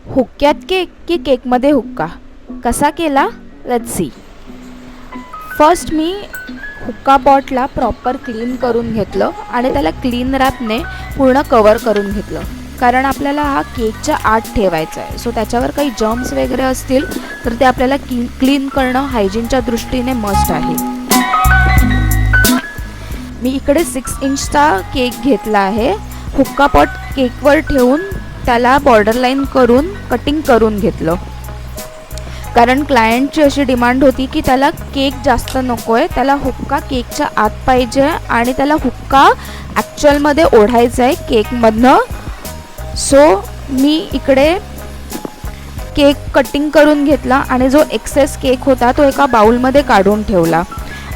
हुक्क्यात cake की केकमध्ये हुक्का कसा केला? Let's see. फर्स्ट मी हुक्का पॉटला प्रॉपर क्लीन करून घेतलं आणि त्याला क्लीन रॅपने पूर्ण कवर करून घेतलं, कारण आपल्याला हा केकच्या आत ठेवायचा आहे. सो त्याच्यावर काही जर्म्स वगैरे असतील तर ते आपल्याला क्लीन करणं हायजीनच्या दृष्टीने मस्ट आहे. मी इकडे 6 इंचचा केक घेतला आहे. हुक्का पॉट केकवर ठेवून त्याला बॉर्डर लाईन करून कटिंग करून घेतलं, कारण क्लायंटची अशी डिमांड होती की त्याला केक जास्त नको आहे, त्याला हुक्का केकच्या आत पाहिजे आणि त्याला हुक्का ॲक्च्युअलमध्ये ओढायचा आहे केकमधनं. सो मी इकडे केक कटिंग करून घेतला आणि जो एक्सेस केक होता तो एका बाउलमध्ये काढून ठेवला.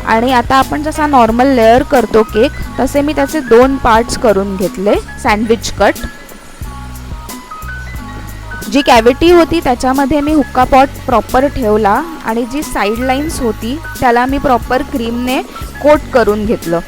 आणि आता आपण जसा नॉर्मल लेअर करतो केक तसे मी त्याचे 2 पार्ट्स करून घेतले, सँडविच कट. जी कॅव्हिटी होती त्याच्यामध्ये मी हुक्का पॉट प्रॉपर ठेवला आणि जी साईड लाईन्स होती त्याला मी प्रॉपर क्रीमने कोट करून घेतलं.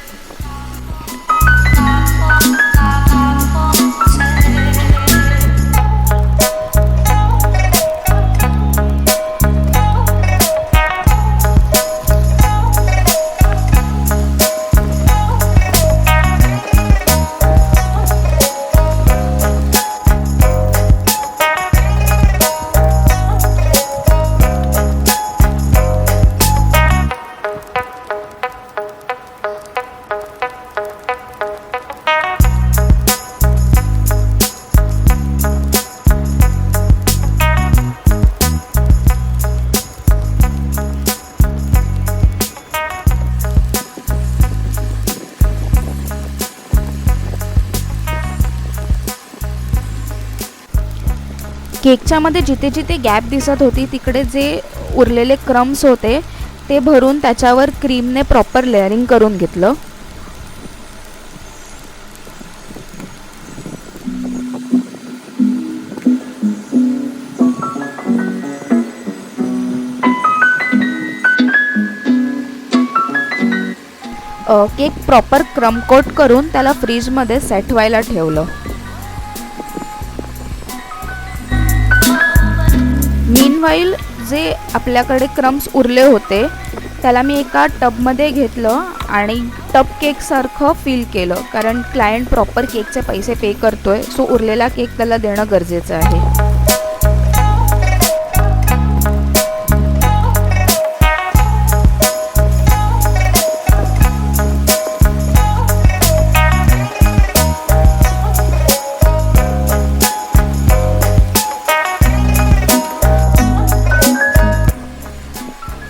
केकच्या मध्ये जिथे जिथे गॅप दिसत होती तिकडे जे उरलेले क्रम्स होते ते भरून त्याच्यावर क्रीमने प्रॉपर लेअरिंग करून घेतलं. केक प्रॉपर क्रम कोट करून त्याला फ्रीजमध्ये सेट व्हायला ठेवलं. मीनवाईल जे आपल्याकडे क्रम्स उरले होते त्याला मी एका टबमध्ये घेतलं आणि टब केकसारखं फील केलं, कारण क्लायंट प्रॉपर केकचे पैसे पे करतोय. सो उरलेला केक त्याला देणं गरजेचं आहे.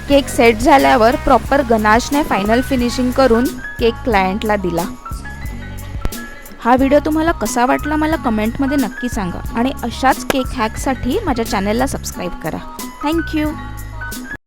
केक सेट झाल्यावर प्रॉपर गनाशने फायनल फिनिशिंग करून केक क्लायंटला दिला. हा व्हिडिओ तुम्हाला कसा वाटला मला कमेंटमध्ये नक्की सांगा आणि अशाच केक हॅकसाठी माझ्या चॅनलला सबस्क्राईब करा. थँक्यू.